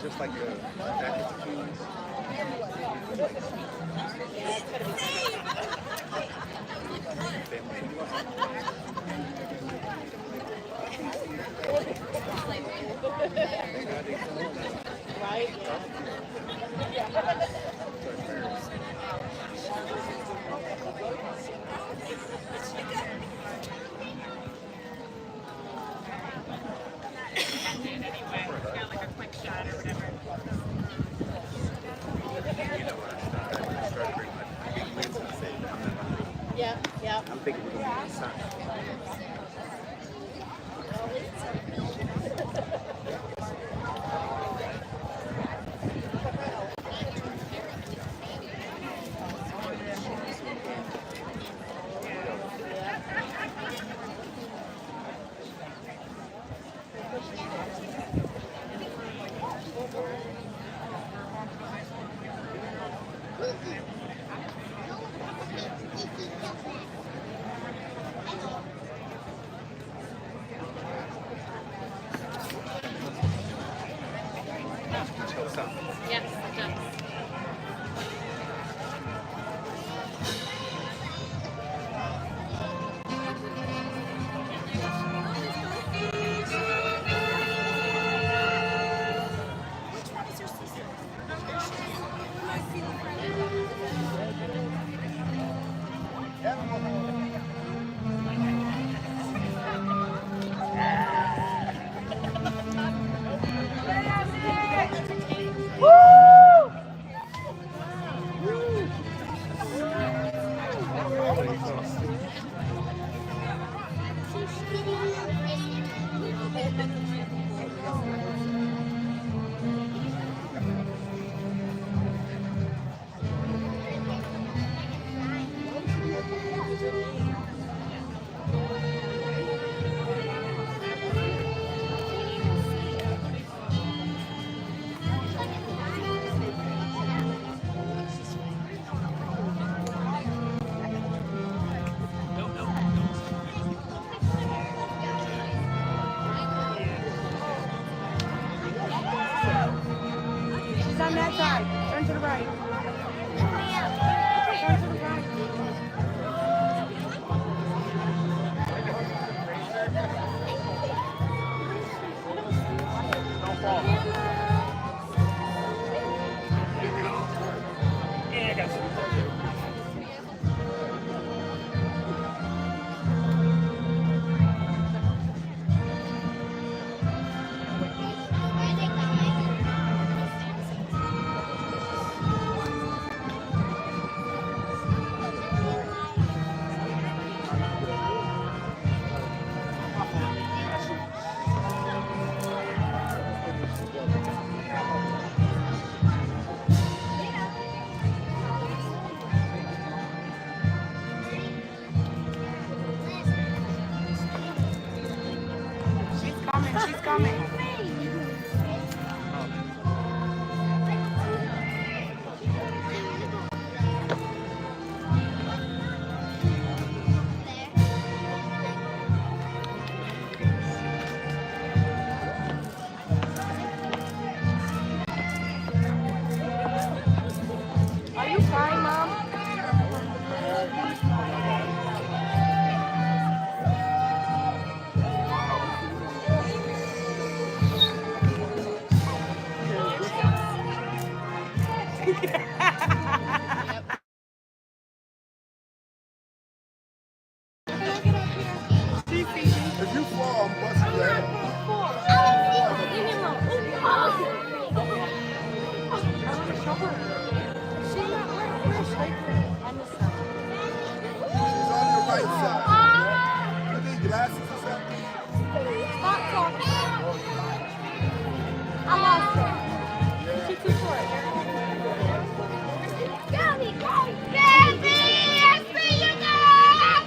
Just like a package of keys. Right? Yeah, yeah. I'm thinking we're going to be inside. Yes, it does. She's on that side. Turn to the right. Turn to the right. Don't fall. Yeah, I got some. She's coming. She's coming. Are you fine, Mom? If you fall, I'm busting your head. She's on your right side. You need glasses or something? I lost her. She's too short. Gabby! Gabby! I see you now!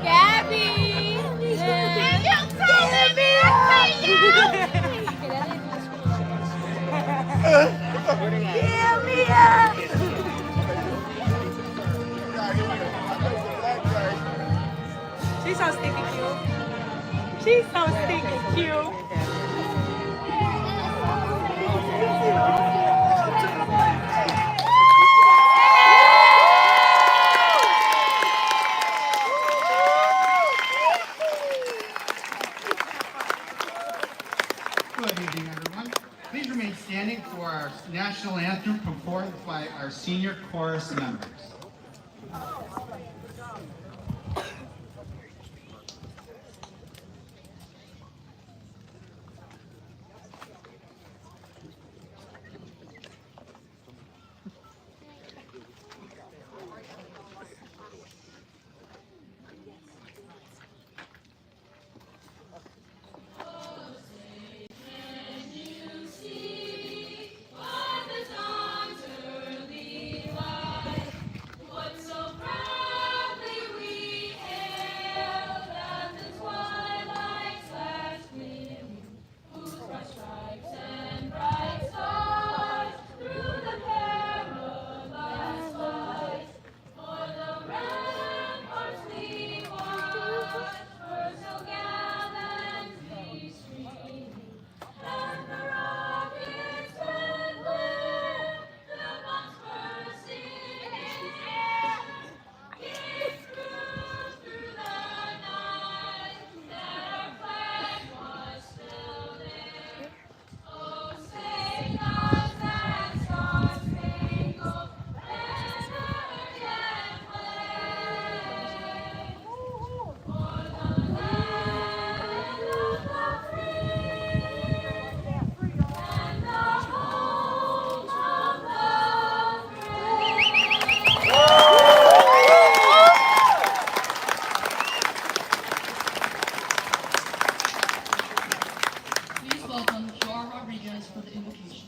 Gabby! And you coming, I see you! Give me up! She's so stinking cute. Good evening, everyone. Please remain standing for our national anthem performed by our senior chorus members. Please welcome Joar Rodriguez for the invocation.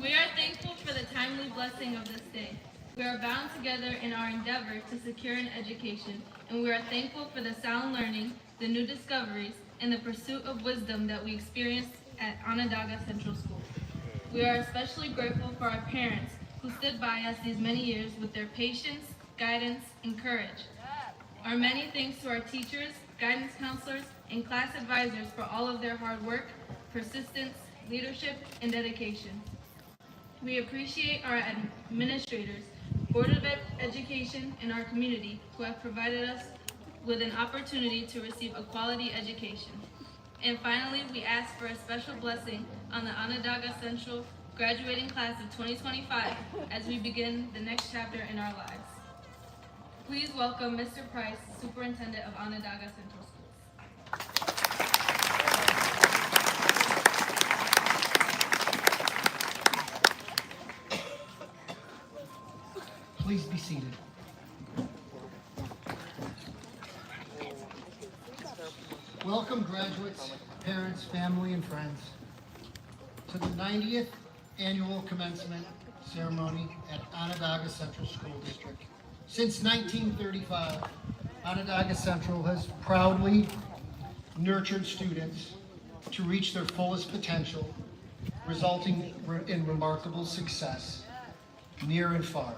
We are thankful for the timely blessing of this day. We are bound together in our endeavor to secure an education, and we are thankful for the sound learning, the new discoveries, and the pursuit of wisdom that we experienced at Onondaga Central School. We are especially grateful for our parents who stood by us these many years with their patience, guidance, and courage. Our many thanks to our teachers, guidance counselors, and class advisors for all of their hard work, persistence, leadership, and dedication. We appreciate our administrators, Board of Education, and our community who have provided us with an opportunity to receive a quality education. And finally, we ask for a special blessing on the Onondaga Central graduating class of 2025 as we begin the next chapter in our lives. Please welcome Mr. Price, Superintendent of Onondaga Central Schools. Please be seated. Welcome, graduates, parents, family, and friends, to the 90th annual commencement ceremony at Onondaga Central School District. Since 1935, Onondaga Central has proudly nurtured students to reach their fullest potential, resulting in remarkable success, near and far.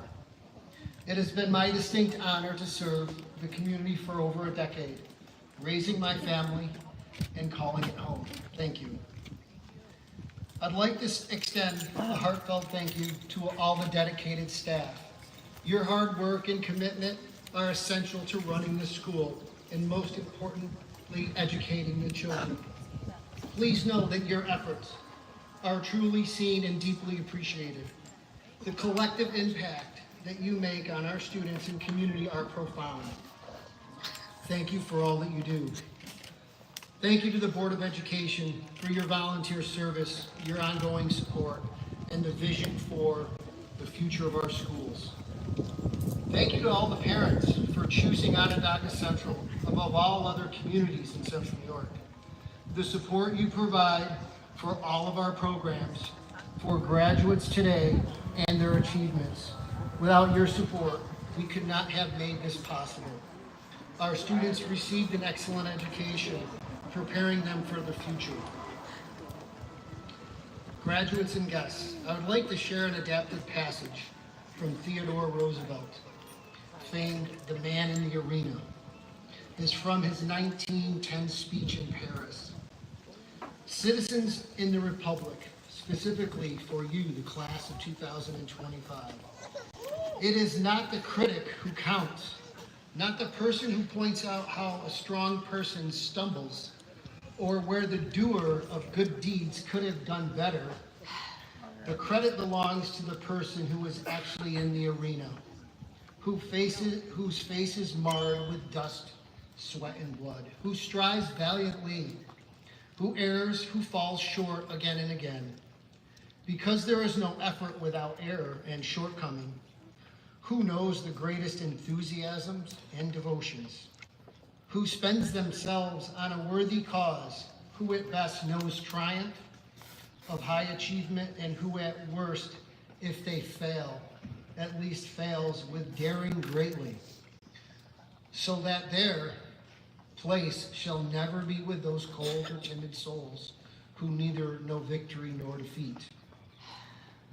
It has been my distinct honor to serve the community for over a decade, raising my family and calling it home. Thank you. I'd like to extend a heartfelt thank you to all the dedicated staff. Your hard work and commitment are essential to running the school and, most importantly, educating the children. Please know that your efforts are truly seen and deeply appreciated. The collective impact that you make on our students and community are profound. Thank you for all that you do. Thank you to the Board of Education for your volunteer service, your ongoing support, and the vision for the future of our schools. Thank you to all the parents for choosing Onondaga Central above all other communities in Central New York. The support you provide for all of our programs, for graduates today and their achievements. Without your support, we could not have made this possible. Our students received an excellent education, preparing them for the future. Graduates and guests, I would like to share an adapted passage from Theodore Roosevelt, famed the man in the arena. It's from his 1910 speech in Paris. Citizens in the Republic, specifically for you, the class of 2025, it is not the critic who counts, not the person who points out how a strong person stumbles, or where the doer of good deeds could have done better. The credit belongs to the person who is actually in the arena, whose face is marred with dust, sweat, and blood, who strives valiantly, who errs, who falls short again and again. Because there is no effort without error and shortcoming, who knows the greatest enthusiasms and devotions? Who spends themselves on a worthy cause? Who at best knows triumph of high achievement, and who at worst, if they fail, at least fails with daring greatly, so that their place shall never be with those cold or timid souls who neither know victory nor defeat.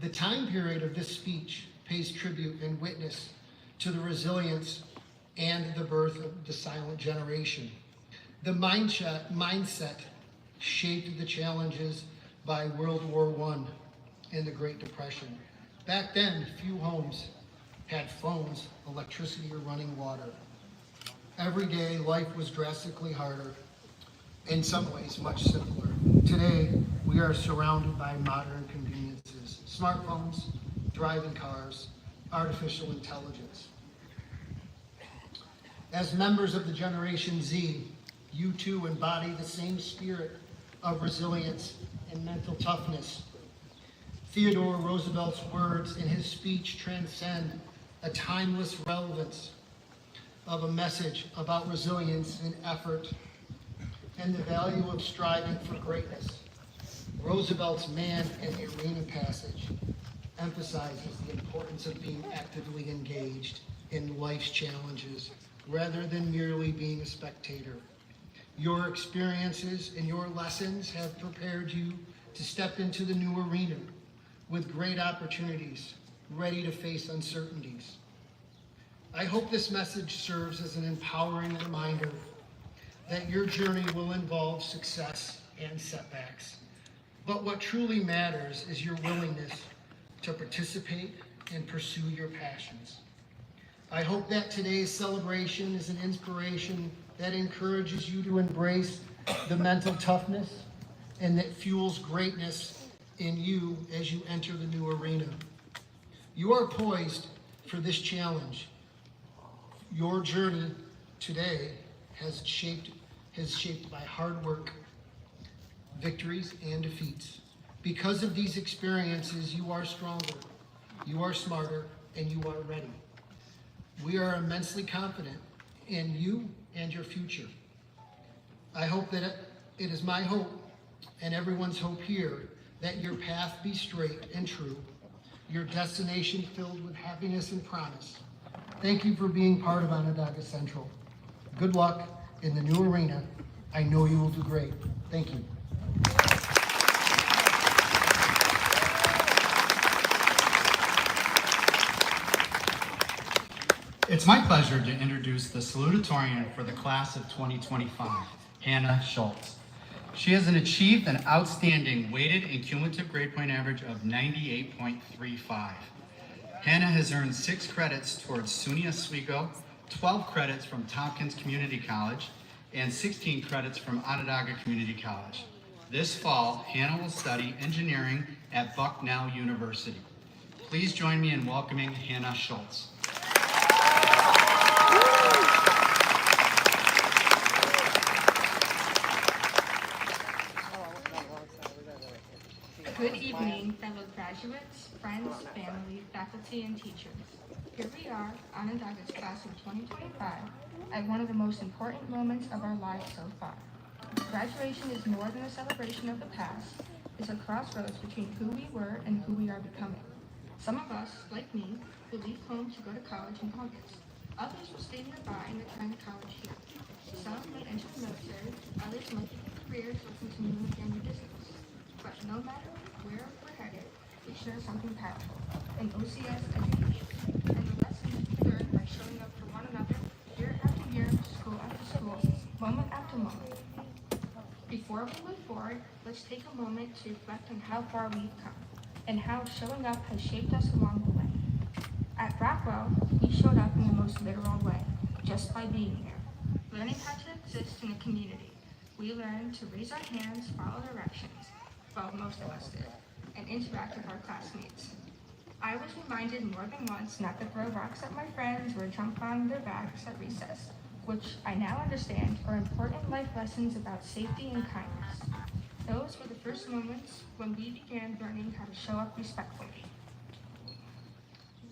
The time period of this speech pays tribute and witness to the resilience and the birth of the silent generation. The mindset shaped the challenges by World War I and the Great Depression. Back then, few homes had phones, electricity, or running water. Every day, life was drastically harder, in some ways much simpler. Today, we are surrounded by modern conveniences, smartphones, driving cars, artificial intelligence. As members of the Generation Z, you too embody the same spirit of resilience and mental toughness. Theodore Roosevelt's words in his speech transcend a timeless relevance of a message about resilience and effort and the value of striving for greatness. Roosevelt's Man in the Arena passage emphasizes the importance of being actively engaged in life's challenges rather than merely being a spectator. Your experiences and your lessons have prepared you to step into the new arena with great opportunities, ready to face uncertainties. I hope this message serves as an empowering reminder that your journey will involve success and setbacks. But what truly matters is your willingness to participate and pursue your passions. I hope that today's celebration is an inspiration that encourages you to embrace the mental toughness and that fuels greatness in you as you enter the new arena. You are poised for this challenge. Your journey today has shaped by hard work, victories, and defeats. Because of these experiences, you are stronger, you are smarter, and you are ready. We are immensely confident in you and your future. I hope that it is my hope and everyone's hope here that your path be straight and true, your destination filled with happiness and promise. Thank you for being part of Onondaga Central. Good luck in the new arena. I know you will do great. Thank you. It's my pleasure to introduce the salutatorian for the class of 2025, Hannah Schultz. She has achieved an outstanding weighted and cumulative grade point average of 98.35. Hannah has earned 6 credits towards SUNY Oswego, 12 credits from Tompkins Community College, and 16 credits from Onondaga Community College. This fall, Hannah will study engineering at Bucknell University. Please join me in welcoming Hannah Schultz. Good evening, fellow graduates, friends, family, faculty, and teachers. Here we are, Onondaga's class of 2025, at one of the most important moments of our lives so far. Graduation is more than a celebration of the past. It's a crossroads between who we were and who we are becoming. Some of us, like me, will leave home to go to college in August. Others will stay nearby and attend college here. Some may enter the military, others might begin careers or continue with family business. But no matter where we're headed, we share something powerful, an OCS education, and the lessons we learn by showing up for one another year after year, school after school, moment after moment. Before we move forward, let's take a moment to reflect on how far we've come and how showing up has shaped us along the way. At Rockwell, we showed up in the most literal way, just by being there. Learning how to exist in a community, we learned to raise our hands, follow directions, well, most of us did, and interact with our classmates. I was reminded more than once not to throw rocks at my friends or jump on their backs at recess, which I now understand are important life lessons about safety and kindness. Those were the first moments when we began learning how to show up respectfully.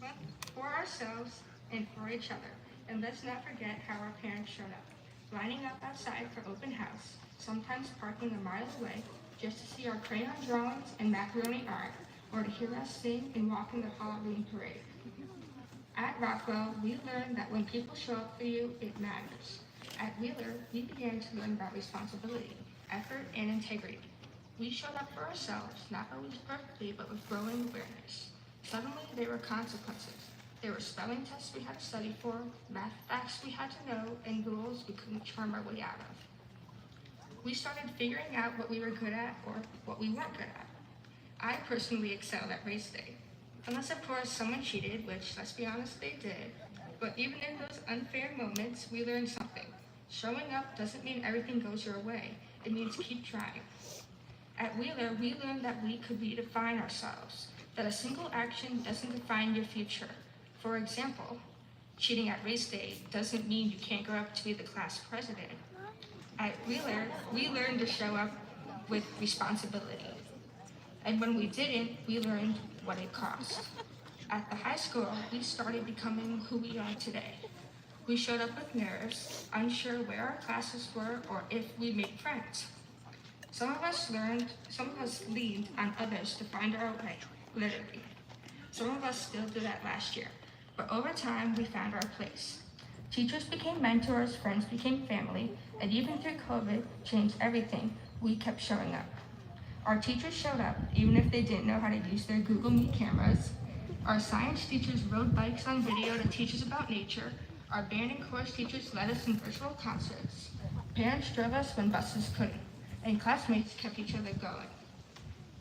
But for ourselves and for each other, and let's not forget how our parents showed up. Lining up outside for open house, sometimes parking a mile away just to see our crayon drawings and macaroni art, or to hear us sing and walk in the Halloween parade. At Rockwell, we learned that when people show up for you, it matters. At Wheeler, we began to learn about responsibility, effort, and integrity. We showed up for ourselves, not always perfectly, but with growing awareness. Suddenly, there were consequences. There were spelling tests we had to study for, math facts we had to know, and rules we couldn't charm our way out of. We started figuring out what we were good at or what we weren't good at. I personally excelled at race day. Unless, of course, someone cheated, which, let's be honest, they did. But even in those unfair moments, we learned something. Showing up doesn't mean everything goes your way. It means keep trying. At Wheeler, we learned that we could redefine ourselves, that a single action doesn't define your future. For example, cheating at race day doesn't mean you can't grow up to be the class president. At Wheeler, we learned to show up with responsibility. And when we didn't, we learned what it cost. At the high school, we started becoming who we are today. We showed up with nerves, unsure where our classes were or if we made friends. Some of us leaned on others to find our way, literally. Some of us still do that last year, but over time, we found our place. Teachers became mentors, friends became family, and even through COVID changed everything, we kept showing up. Our teachers showed up, even if they didn't know how to use their Google Meet cameras. Our science teachers rode bikes on video to teach us about nature. Our band and chorus teachers led us in virtual concerts. Parents drove us when buses couldn't, and classmates kept each other going.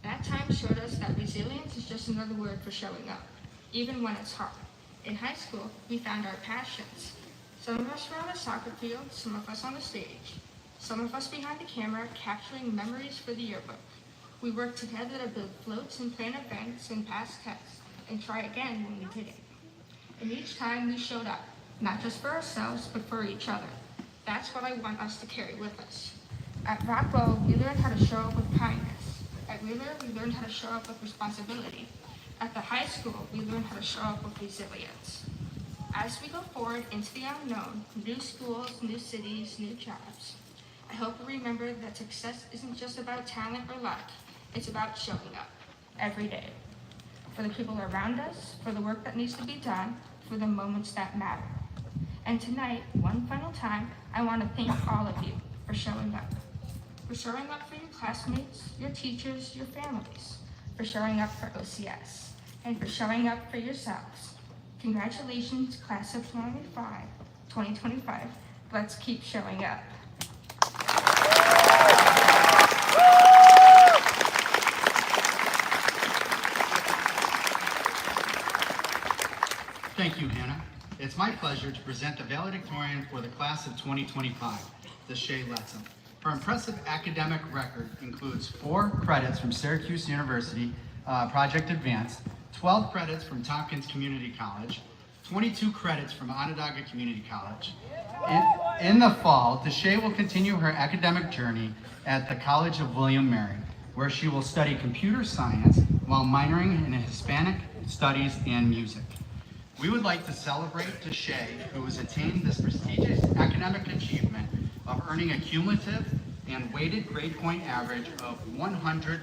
That time showed us that resilience is just another word for showing up, even when it's hard. In high school, we found our passions. Some of us were on the soccer field, some of us on the stage, some of us behind the camera capturing memories for the yearbook. We worked together to build floats and plan events and pass tests and try again when we didn't. And each time we showed up, not just for ourselves, but for each other. That's what I want us to carry with us. At Rockwell, we learned how to show up with kindness. At Wheeler, we learned how to show up with responsibility. At the high school, we learned how to show up with resilience. As we go forward into the unknown, new schools, new cities, new jobs, I hope we remember that success isn't just about talent or luck. It's about showing up every day. For the people around us, for the work that needs to be done, for the moments that matter. And tonight, one final time, I want to thank all of you for showing up. For showing up for your classmates, your teachers, your families. For showing up for OCS. And for showing up for yourselves. Congratulations, class of 2025. Let's keep showing up. Thank you, Hannah. It's my pleasure to present the valedictorian for the class of 2025, Deshae Letson. Her impressive academic record includes 4 credits from Syracuse University, Project Advanced, 12 credits from Tompkins Community College, 22 credits from Onondaga Community College. In the fall, Deshae will continue her academic journey at the College of William Mary, where she will study computer science while minoring in Hispanic studies and music. We would like to celebrate Deshae, who has attained this prestigious academic achievement of earning a cumulative and weighted grade point average of 100.21.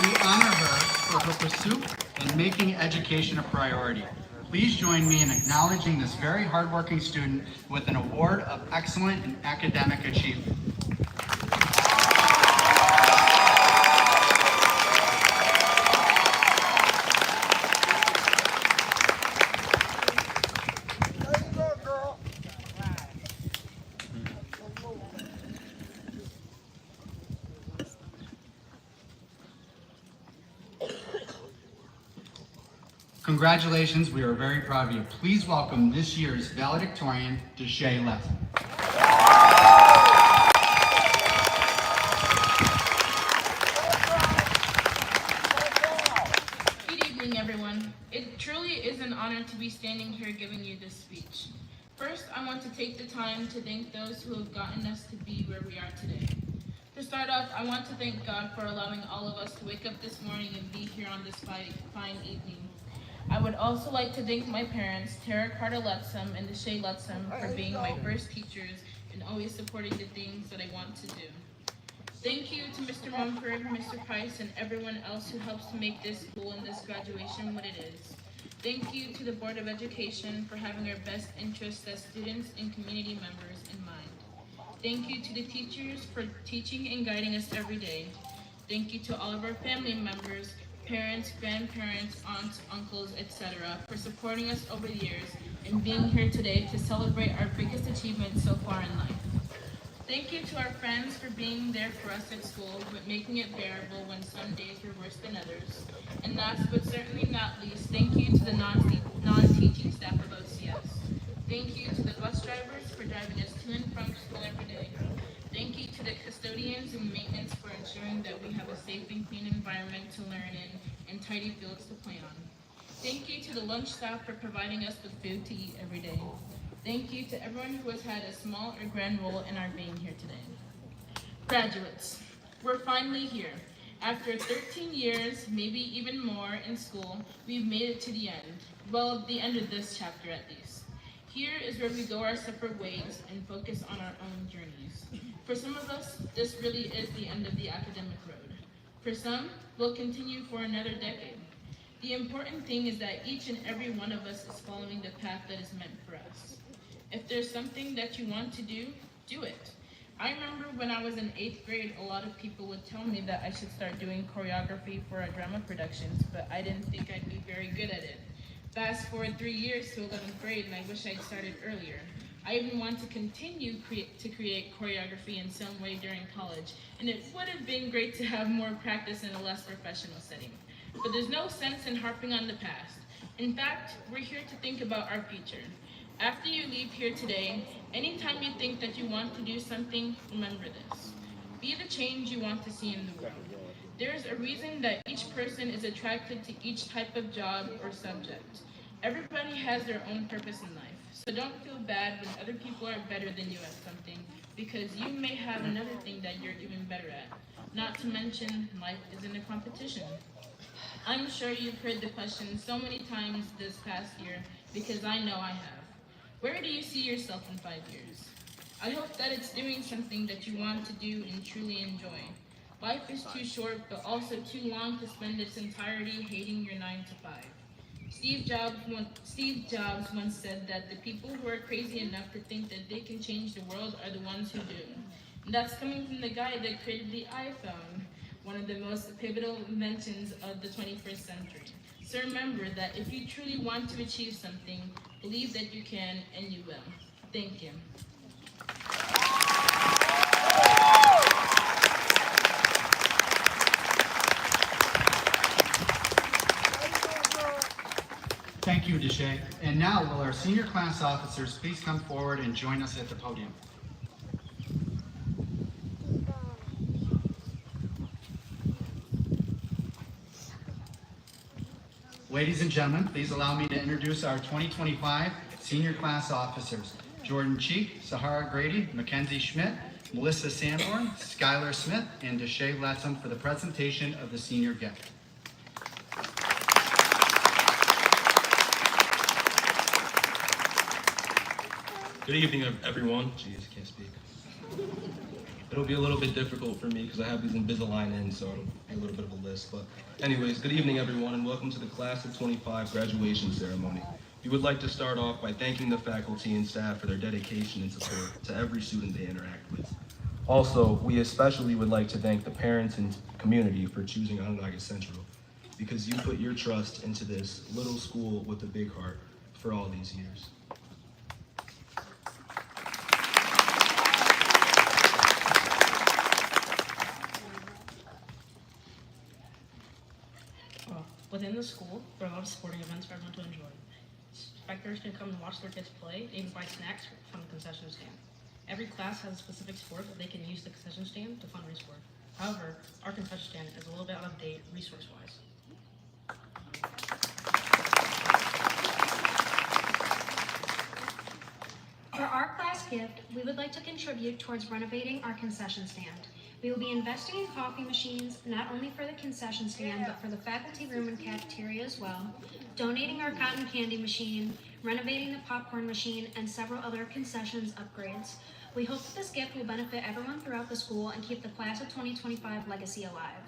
We honor her for her pursuit in making education a priority. Please join me in acknowledging this very hardworking student with an award of excellent in academic achievement. Congratulations, we are very proud of you. Please welcome this year's valedictorian, Deshay Letson. Good evening, everyone. It truly is an honor to be standing here giving you this speech. First, I want to take the time to thank those who have gotten us to be where we are today. To start off, I want to thank God for allowing all of us to wake up this morning and be here on this fine evening. I would also like to thank my parents, Tara Carter Letson and Deshay Letson, for being my first teachers and always supporting the things that I want to do. Thank you to Mr. Mumford, Mr. Price, and everyone else who helps to make this school and this graduation what it is. Thank you to the Board of Education for having our best interests as students and community members in mind. Thank you to the teachers for teaching and guiding us every day. Thank you to all of our family members, parents, grandparents, aunts, uncles, etc. for supporting us over the years and being here today to celebrate our biggest achievements so far in life. Thank you to our friends for being there for us at school, but making it bearable when some days were worse than others. And last but certainly not least, thank you to the non-teaching staff of OCS. Thank you to the bus drivers for driving us to and from school every day. Thank you to the custodians and maintenance for ensuring that we have a safe and clean environment to learn in and tidy fields to play on. Thank you to the lunch staff for providing us with food to eat every day. Thank you to everyone who has had a small or grand role in our being here today. Graduates, we're finally here. After 13 years, maybe even more in school, we've made it to the end. Well, the end of this chapter at least. Here is where we go our separate ways and focus on our own journeys. For some of us, this really is the end of the academic road. For some, we'll continue for another decade. The important thing is that each and every one of us is following the path that is meant for us. If there's something that you want to do, do it. I remember when I was in 8th grade, a lot of people would tell me that I should start doing choreography for our drama productions, but I didn't think I'd be very good at it. Fast forward 3 years to 11th grade, and I wish I'd started earlier. I even want to continue to create choreography in some way during college, and it would have been great to have more practice in a less professional setting. But there's no sense in harping on the past. In fact, we're here to think about our future. After you leave here today, anytime you think that you want to do something, remember this. Be the change you want to see in the world. There's a reason that each person is attracted to each type of job or subject. Everybody has their own purpose in life. So don't feel bad when other people are better than you at something, because you may have another thing that you're even better at. Not to mention, life isn't a competition. I'm sure you've heard the question so many times this past year, because I know I have. Where do you see yourself in 5 years? I hope that it's doing something that you want to do and truly enjoy. Life is too short, but also too long to spend its entirety hating your 9 to 5. Steve Jobs once said that the people who are crazy enough to think that they can change the world are the ones who do. And that's coming from the guy that created the iPhone, one of the most pivotal inventions of the 21st century. So remember that if you truly want to achieve something, believe that you can and you will. Thank you. Thank you, Deshay. And now, will our senior class officers please come forward and join us at the podium? Ladies and gentlemen, please allow me to introduce our 2025 senior class officers. Jordan Cheek, Sahara Grady, Mackenzie Schmidt, Melissa Sanborn, Skylar Smith, and Deshay Letson for the presentation of the senior gift. Good evening, everyone. Jeez, can't speak. It'll be a little bit difficult for me because I have these Invisalign in, so it'll be a little bit of a list. But anyways, good evening, everyone, and welcome to the Class of 25 graduation ceremony. We would like to start off by thanking the faculty and staff for their dedication and support to every student they interact with. Also, we especially would like to thank the parents and community for choosing Onondaga Central, because you put your trust into this little school with a big heart for all these years. Within the school, there are a lot of sporting events for everyone to enjoy. Spectators can come and watch their kids play, and even buy snacks from the concession stand. Every class has a specific sport that they can use the concession stand to fundraise for. However, our concession stand is a little bit out of date resource-wise. For our class gift, we would like to contribute towards renovating our concession stand. We will be investing in coffee machines, not only for the concession stand, but for the faculty room and cafeteria as well, donating our cotton candy machine, renovating the popcorn machine, and several other concessions upgrades. We hope that this gift will benefit everyone throughout the school and keep the class of 2025 legacy alive.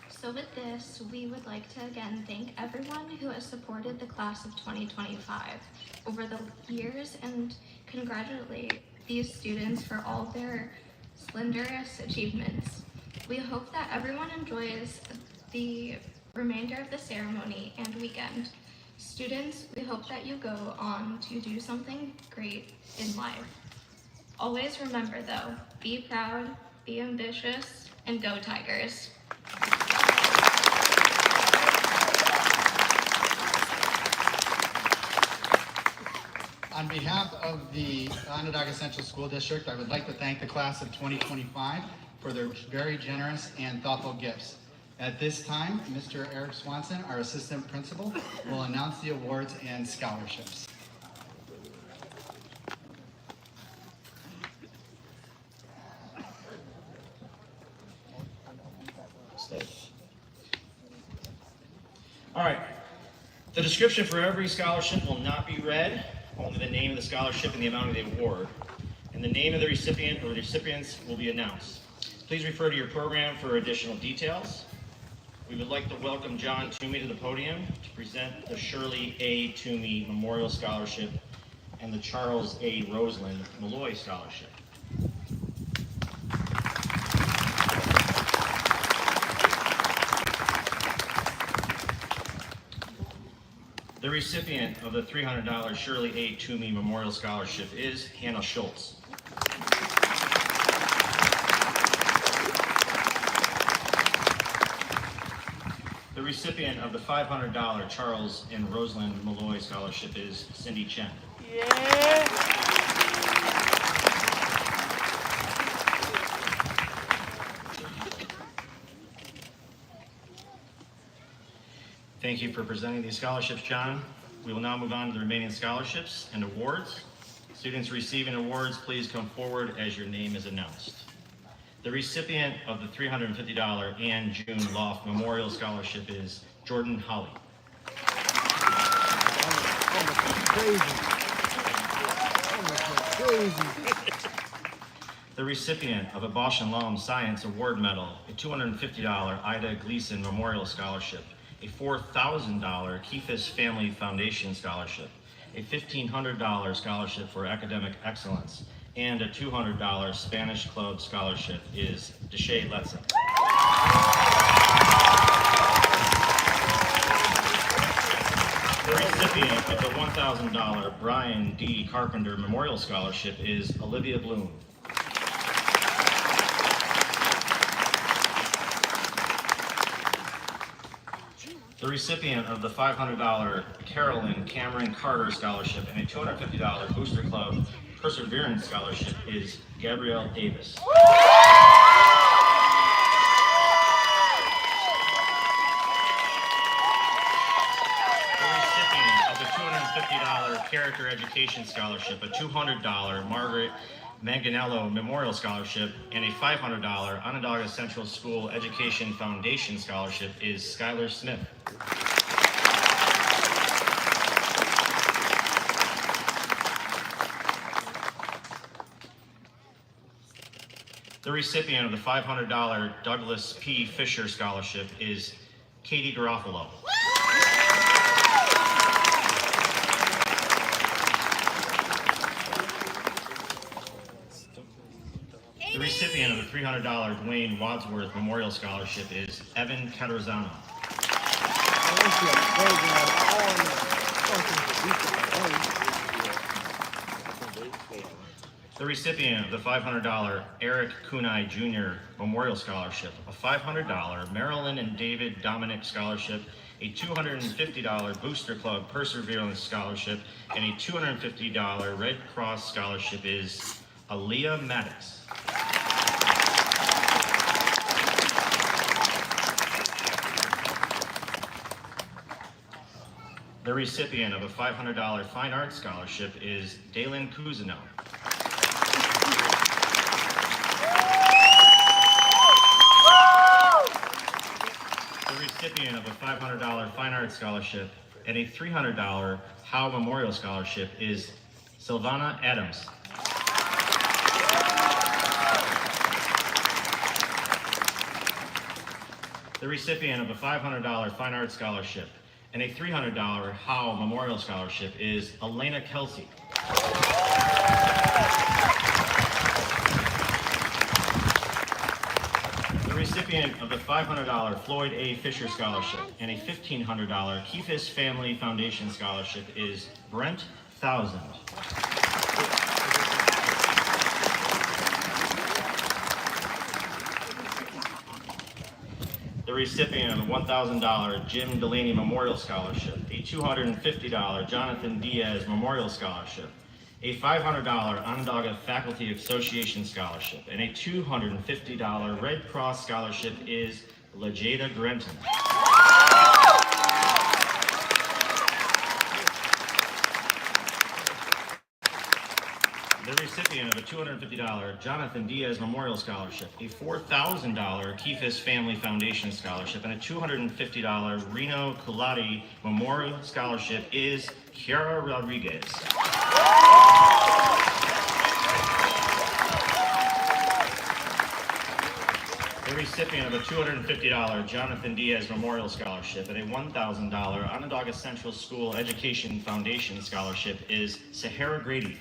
So with this, we would like to again thank everyone who has supported the class of 2025 over the years and congratulate these students for all their splendorous achievements. We hope that everyone enjoys the remainder of the ceremony and weekend. Students, we hope that you go on to do something great in life. Always remember though, be proud, be ambitious, and go Tigers. On behalf of the Onondaga Central School District, I would like to thank the class of 2025 for their very generous and thoughtful gifts. At this time, Mr. Eric Swanson, our assistant principal, will announce the awards and scholarships. All right. The description for every scholarship will not be read, only the name of the scholarship and the amount of the award. And the name of the recipient or the recipients will be announced. Please refer to your program for additional details. We would like to welcome John Toomey to the podium to present the Shirley A. Toomey Memorial Scholarship and the Charles A. Roseland Malloy Scholarship. The recipient of the $300 Shirley A. Toomey Memorial Scholarship is Hannah Schultz. The recipient of the $500 Charles and Rosalind Malloy Scholarship is Cindy Chen. Thank you for presenting these scholarships, John. We will now move on to the remaining scholarships and awards. Students receiving awards, please come forward as your name is announced. The recipient of the $350 Ann June Loft Memorial Scholarship is Jordan Holly. The recipient of a Bosch and Lomb Science Award Medal, a $250 Ida Gleason Memorial Scholarship, a $4,000 Kephis Family Foundation Scholarship, a $1,500 Scholarship for Academic Excellence, and a $200 Spanish Club Scholarship is Deshae Letson. The recipient of the $1,000 Brian D. Carpenter Memorial Scholarship is Olivia Bloom. The recipient of the $500 Carolyn Cameron Carter Scholarship and a $250 Booster Club Perseverance Scholarship is Gabrielle Davis. The recipient of the $250 Character Education Scholarship, a $200 Margaret Manganello Memorial Scholarship, and a $500 Onondaga Central School Education Foundation Scholarship is Skylar Smith. The recipient of the $500 Douglas P. Fisher Scholarship is Katie Garofalo. The recipient of the $300 Dwayne Wadsworth Memorial Scholarship is Evan Caterzano. The recipient of the $500 Eric Kunai Jr. Memorial Scholarship, a $500 Marilyn and David Dominic Scholarship, a $250 Booster Club Perseverance Scholarship, and a $250 Red Cross Scholarship is Aaliyah Maddox. The recipient of a $500 Fine Arts Scholarship is Dalen Cousineau. The recipient of a $500 Fine Arts Scholarship and a $300 Howe Memorial Scholarship is Sylvana Adams. The recipient of a $500 Fine Arts Scholarship and a $300 Howe Memorial Scholarship is Elena Kelsey. The recipient of the $500 Floyd A. Fisher Scholarship and a $1,500 Kephis Family Foundation Scholarship is Brent Thousand. The recipient of the $1,000 Jim Delaney Memorial Scholarship, a $250 Jonathan Diaz Memorial Scholarship, a $500 Onondaga Faculty Association Scholarship, and a $250 Red Cross Scholarship is LaJada Grenton. The recipient of a $250 Jonathan Diaz Memorial Scholarship, a $4,000 Kephis Family Foundation Scholarship, and a $250 Reno Culati Memorial Scholarship is Kiara Rodriguez. The recipient of a $250 Jonathan Diaz Memorial Scholarship and a $1,000 Onondaga Central School Education Foundation Scholarship is Sahara Grady.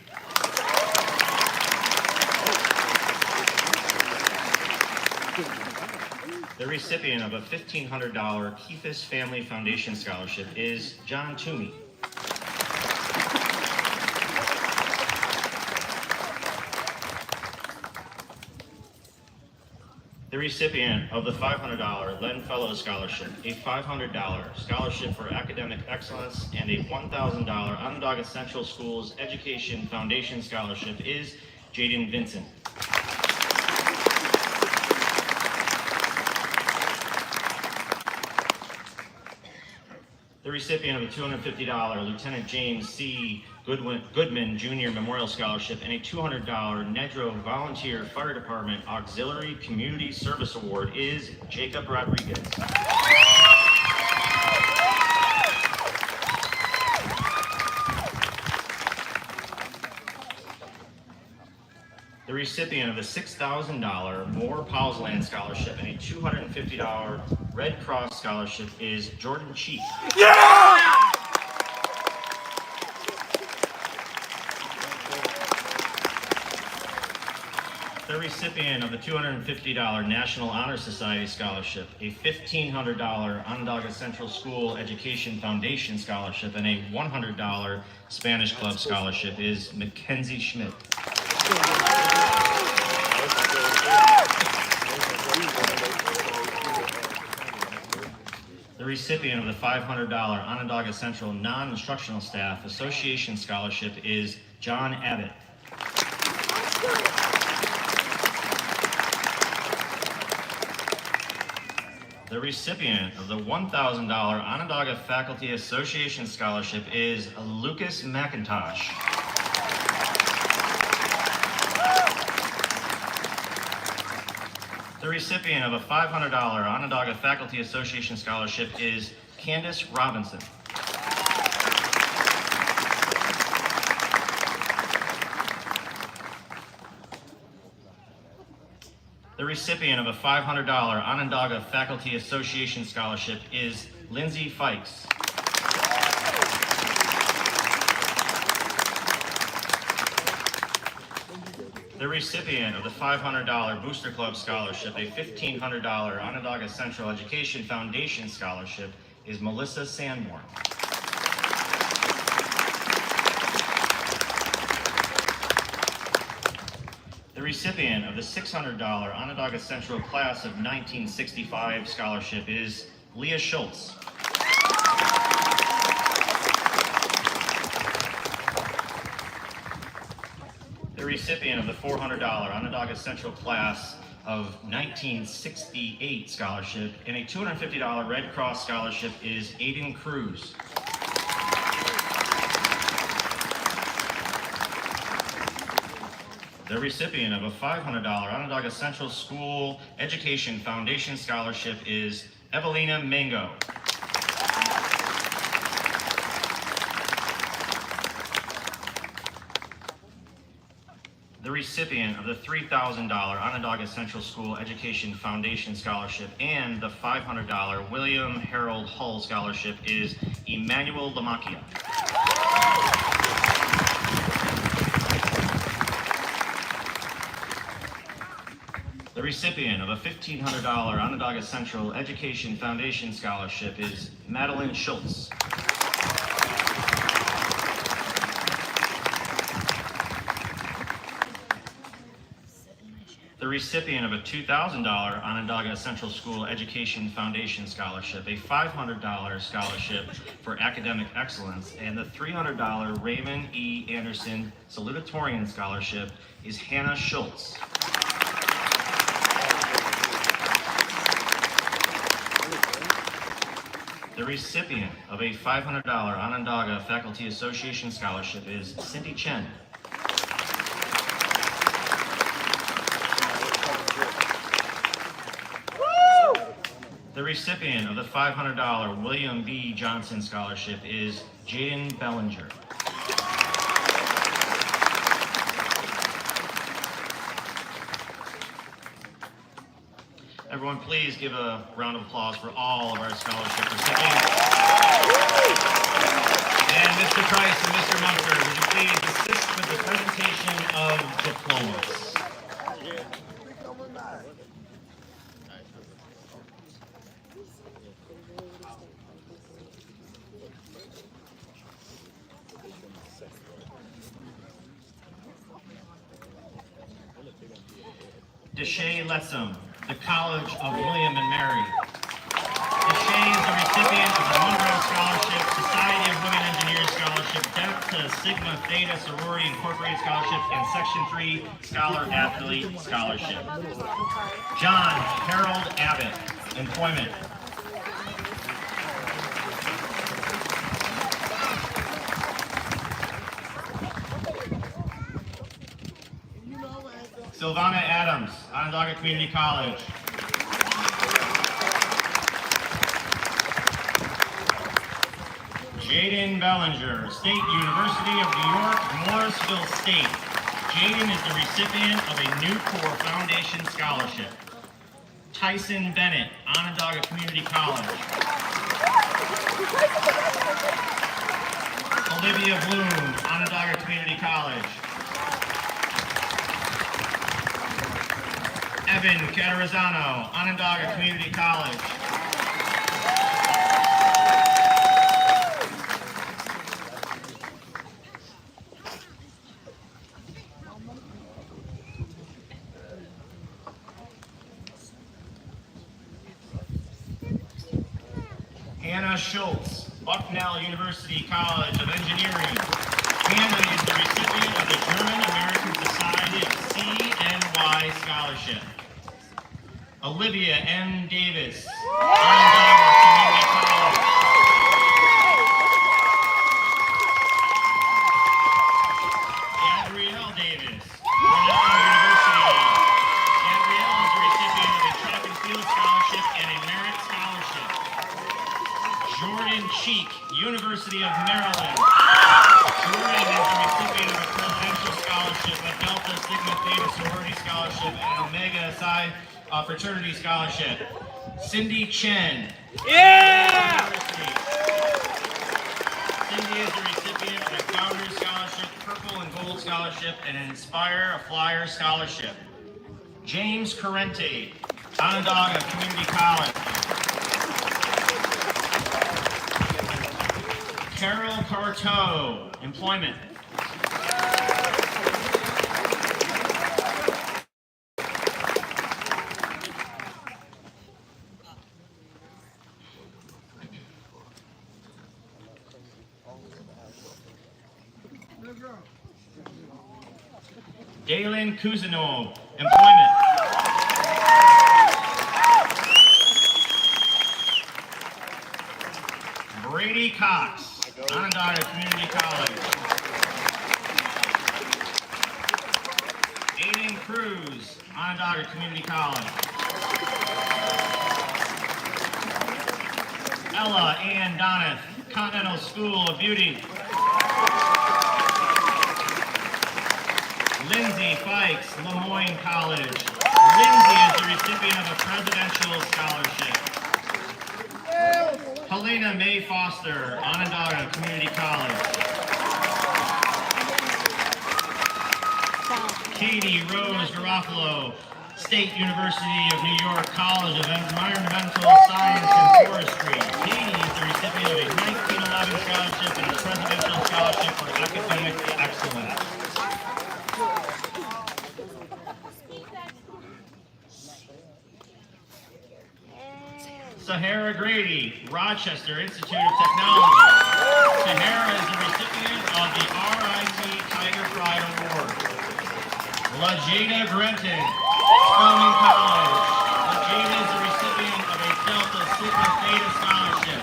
The recipient of a $1,500 Kephis Family Foundation Scholarship is John Toomey. The recipient of the $500 Len Fellows Scholarship, a $500 Scholarship for Academic Excellence, and a $1,000 Onondaga Central Schools Education Foundation Scholarship is Jaden Vincent. The recipient of a $250 Lieutenant James C. Goodman Jr. Memorial Scholarship and a $200 Nedro Volunteer Fire Department Auxiliary Community Service Award is Jacob Rodriguez. The recipient of the $6,000 Moore Powellsland Scholarship and a $250 Red Cross Scholarship is Jordan Cheek. Yeah! The recipient of the $250 National Honor Society Scholarship, a $1,500 Onondaga Central School Education Foundation Scholarship, and a $100 Spanish Club Scholarship is Mackenzie Schmidt. The recipient of the $500 Onondaga Central Non-Instructional Staff Association Scholarship is John Abbott. The recipient of the $1,000 Onondaga Faculty Association Scholarship is Lucas McIntosh. The recipient of a $500 Onondaga Faculty Association Scholarship is Candace Robinson. The recipient of a $500 Onondaga Faculty Association Scholarship is Lindsay Fikes. The recipient of the $500 Booster Club Scholarship, a $1,500 Onondaga Central Education Foundation Scholarship, is Melissa Sanborn. The recipient of the $600 Onondaga Central Class of 1965 Scholarship is Leah Schultz. The recipient of the $400 Onondaga Central Class of 1968 Scholarship and a $250 Red Cross Scholarship is Aiden Cruz. The recipient of a $500 Onondaga Central School Education Foundation Scholarship is Evelina Mango. The recipient of the $3,000 Onondaga Central School Education Foundation Scholarship and the $500 William Harold Hull Scholarship is Emmanuel Lamacchia. The recipient of a $1,500 Onondaga Central Education Foundation Scholarship is Madeline Schultz. The recipient of a $2,000 Onondaga Central School Education Foundation Scholarship, a $500 scholarship for academic excellence, and the $300 Raymond E. Anderson Salutatorian Scholarship is Hannah Schultz. The recipient of a $500 Onondaga Faculty Association Scholarship is Cindy Chen. The recipient of the $500 William B. Johnson Scholarship is Jaden Bellinger. Everyone, please give a round of applause for all of our scholarship recipients. And Mr. Price and Mr. Munter, would you please assist with the presentation of diplomas? Deshay Letsum, the College of William and Mary. Deshay is the recipient of the Monroe Scholarship, Society of Women Engineers Scholarship, Delta Sigma Theta Sorority Incorporated Scholarship, and Section 3 Scholar Athlete Scholarship. John Harold Abbott, Employment. Sylvana Adams, Onondaga Community College. Jaden Bellinger, State University of New York, Morrisville State. Jaden is the recipient of a Newport Foundation Scholarship. Tyson Bennett, Onondaga Community College. Olivia Bloom, Onondaga Community College. Evan Catarizano, Onondaga Community College. Hannah Schultz, Bucknell University College of Engineering. Hannah is the recipient of the German American Society of CNY Scholarship. Olivia M. Davis, Onondaga Community College. Gabrielle Davis, Onondaga University. Gabrielle is the recipient of a Track and Field Scholarship and a Merit Scholarship. Jordan Cheek, University of Maryland. Jordan is the recipient of a Presidential Scholarship at Delta Sigma Theta Sorority Scholarship and Omega Psi Fraternity Scholarship. Cindy Chen. Yeah! Cindy is the recipient of a Founders Scholarship, Purple and Gold Scholarship, and an Inspire a Flyer Scholarship. James Corrente, Onondaga Community College. Carol Carteau, Employment. Galen Cousineau, Employment. Brady Cox, Onondaga Community College. Aiden Cruz, Onondaga Community College. Ella Ann Donath, Continental School of Beauty. Lindsay Fikes, Lemoyne College. Lindsay is the recipient of a presidential scholarship. Helena Mae Foster, Onondaga Community College. Katie Rose Garofalo, State University of New York College of Environmental Science and Forestry. Katie is the recipient of a 1911 scholarship and a presidential scholarship for academic excellence. Sahara Grady, Rochester Institute of Technology. Sahara is the recipient of the RIT Tiger Pride Award. LaJada Grenton, Spelman College. LaJada is the recipient of a Delta Sigma Theta Scholarship.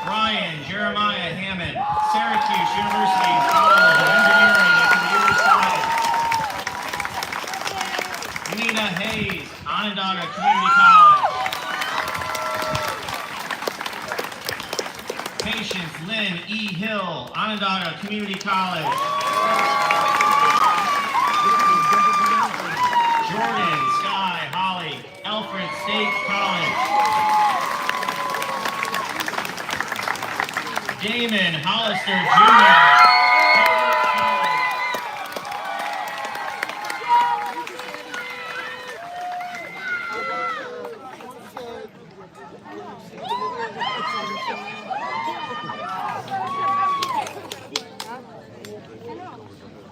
Brian Jeremiah Hammond, Syracuse University College of Engineering and Computer Science. Nina Hayes, Onondaga Community College. Patience Lynn E. Hill, Onondaga Community College. Jordan Sky Holly, Alfred State College. Damon Hollister Jr.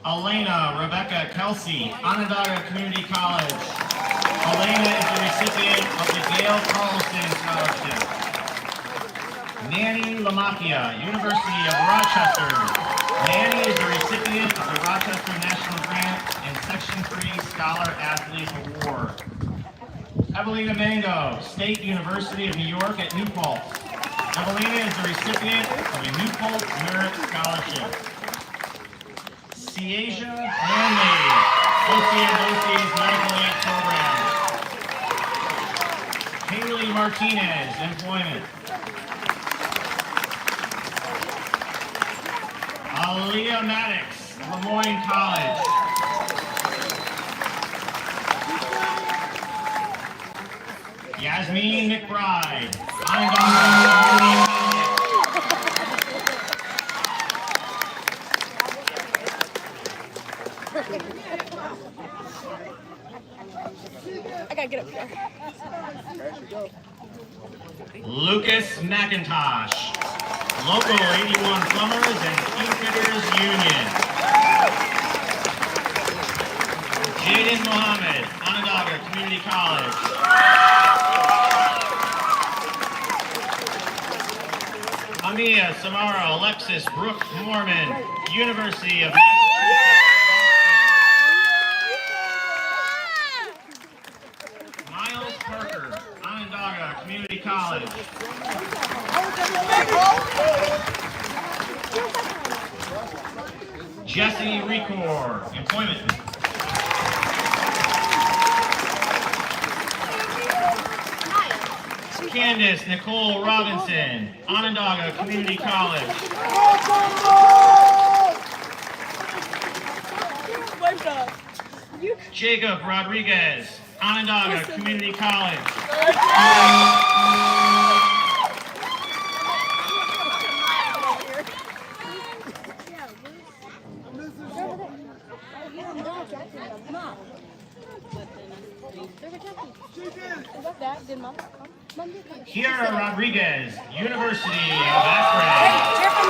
Elena Rebecca Kelsey, Onondaga Community College. Elena is the recipient of the Gail Carlson Scholarship. Nanny Lamacchia, University of Rochester. Nanny is the recipient of the Rochester National Grant and Section 3 Scholar Athlete Award. Evelina Mango, State University of New York at New Paltz. Evelina is the recipient of a New Paltz Merit Scholarship. Ciasia Manley, OC's Medical Aid Program. Haley Martinez, Employment. Aaliyah Maddox, Lemoyne College. Yasmin McBride, Onondaga Community College. I gotta get up here. Lucas McIntosh, Local 81 Plumbers and Steamfitters Union. Jaden Mohammed, Onondaga Community College. Amia Samara Alexis Brooke Mormon, University of Massachusetts. Miles Parker, Onondaga Community College. Jesse Recor, Employment. Candace Nicole Robinson, Onondaga Community College. Jacob Rodriguez, Onondaga Community College. Kiara Rodriguez, University of Akron.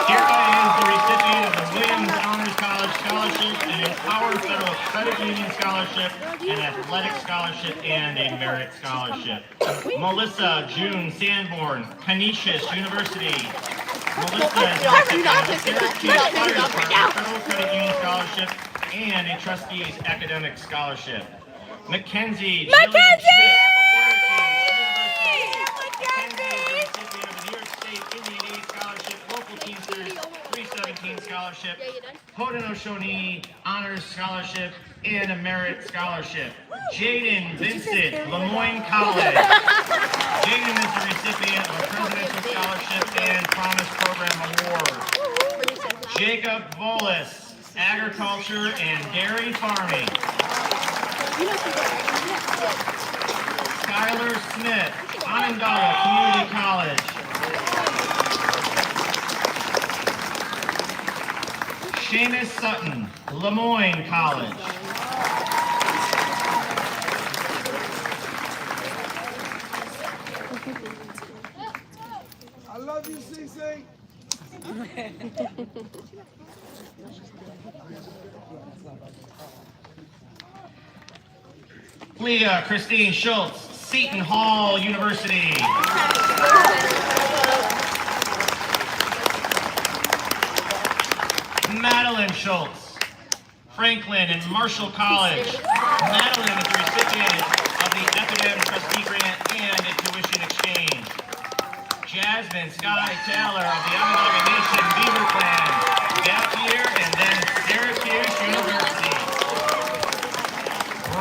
Kiara is the recipient of the Williams Honors College Scholarship, an Empower Federal Credit Union Scholarship, an Athletic Scholarship, and a Merit Scholarship. Melissa June Sanborn, Canisius University. Melissa is the recipient of the Syracuse Fire Department Federal Credit Union Scholarship and a Trustees Academic Scholarship. Mackenzie Jillian Schmidt, Scholarship, Haudenosaunee Honors Scholarship, and a Merit Scholarship. Jaden Vincent, Lemoyne College. Jaden is the recipient of a Presidential Scholarship and Promise Program Award. Jacob Volis, Agriculture and Dairy Farming. Skylar Smith, Onondaga Community College. Seamus Sutton, Lemoyne College. I love you, CC. Leah Christine Schultz, Seton Hall University. Madeline Schultz, Franklin and Marshall College. Madeline is the recipient of the FAM Trustee Grant and a tuition exchange. Jasmine Sky Taylor of the Onondaga Nation Beaver Clan, gap year and then Syracuse University.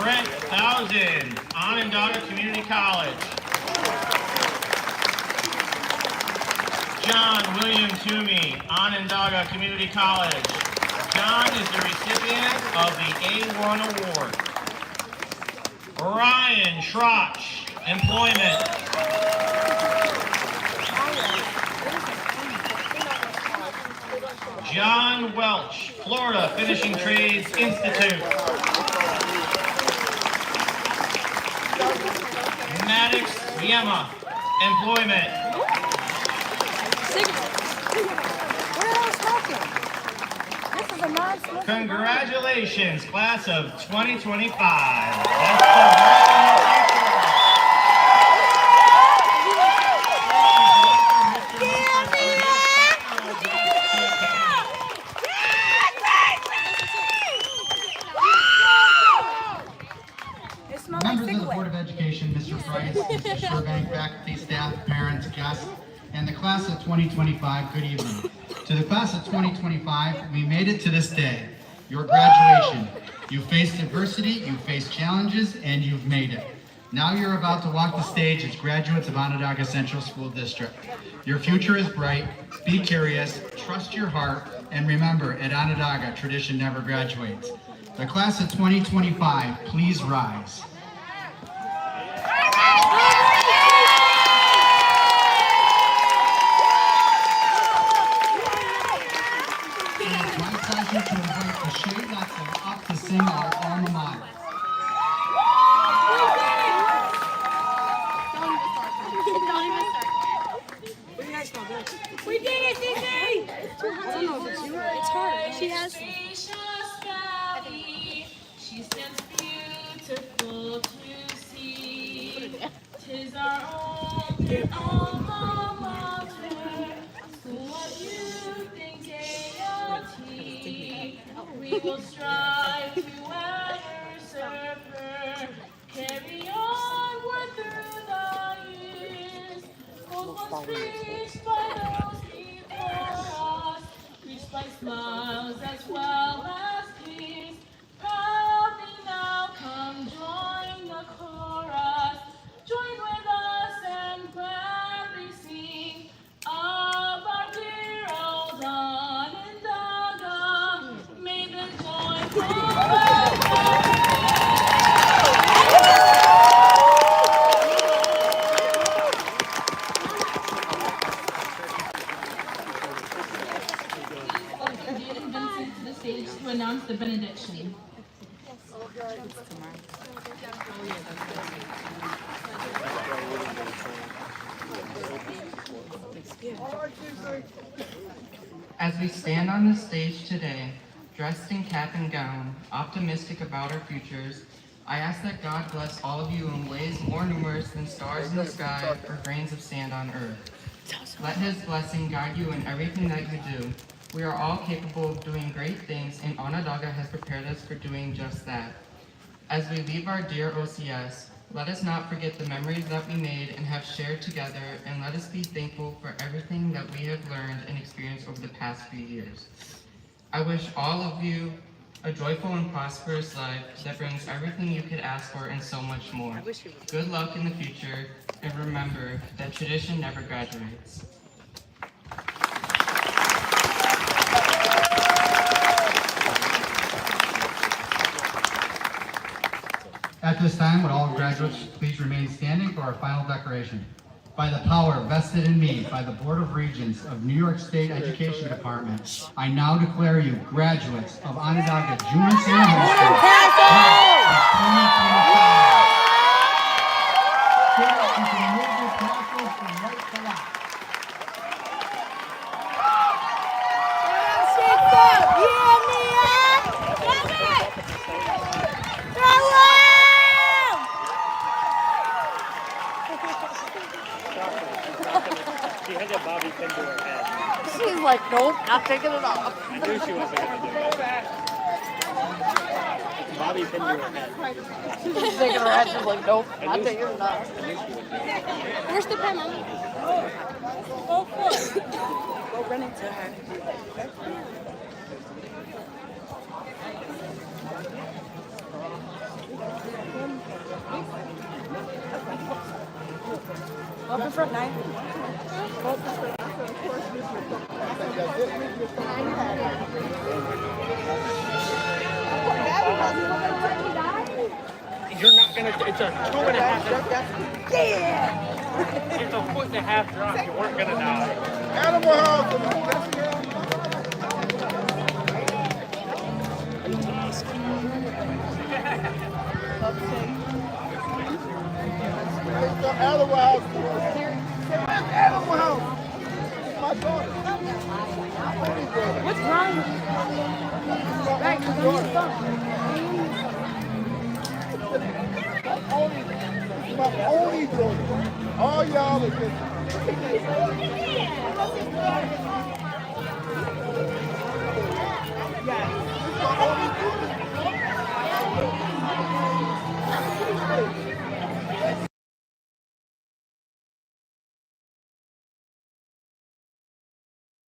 Brent Thousand, Onondaga Community College. John William Toomey, Onondaga Community College. John is the recipient of the A1 Award. Ryan Schroch, Employment. John Welch, Florida Finishing Trades Institute. Maddox Yema, Employment. Congratulations, class of 2025. Members of the Board of Education, Mr. Price, Mr. Sherbank, faculty, staff, parents, guests, and the class of 2025, good evening. To the class of 2025, we made it to this day, your graduation. You faced adversity, you faced challenges, and you've made it. Now you're about to walk the stage as graduates of Onondaga Central School District. Your future is bright, be curious, trust your heart, and remember, at Onondaga, tradition never graduates. The class of 2025, please rise. It's my pleasure to invite the Shades up to sing our alma mater. We did it, Didi! It's hard. She has. She stands beautiful to see. 'Tis our own alma mater. What you think, gaiety? We will strive to ever serve her. Carry onward through the years. Gold was preached by those before us, preached by smiles as well as tears. Proudly now come join the chorus, join with us and gladly sing of our dear old Onondaga. May the joyful welcome benediction. As we stand on the stage today, dressed in cap and gown, optimistic about our futures, I ask that God bless all of you in ways more numerous than stars in the sky or grains of sand on earth. Let His blessing guide you in everything that you do. We are all capable of doing great things, and Onondaga has prepared us for doing just that. As we leave our dear OCS, let us not forget the memories that we made and have shared together, and let us be thankful for everything that we have learned and experienced over the past few years. I wish all of you a joyful and prosperous life that brings everything you could ask for and so much more. Good luck in the future, and remember that tradition never graduates. At this time, would all graduates please remain standing for our final declaration. By the power vested in me by the Board of Regents of New York State Education Department, I now declare you graduates of Onondaga Junior Senior High School. You can move your tassels from right to left. She had a bobby pin to her head. She's like, nope, not taking it off. I knew she wasn't going to do it. Bobby pin to her head. She's taking her head, she's like, nope, not taking it off. Where's the pen, Mommy? Go for it. Go run into her. Up in front, 9. Go up in front. You're not going to, it's a 2.5. Yeah! It's a 1.5 drop. You weren't going to die. Animal house. Animal house. Animal house. My daughter. What's wrong with you? Right, because I'm your phone. My only daughter. All y'all are just...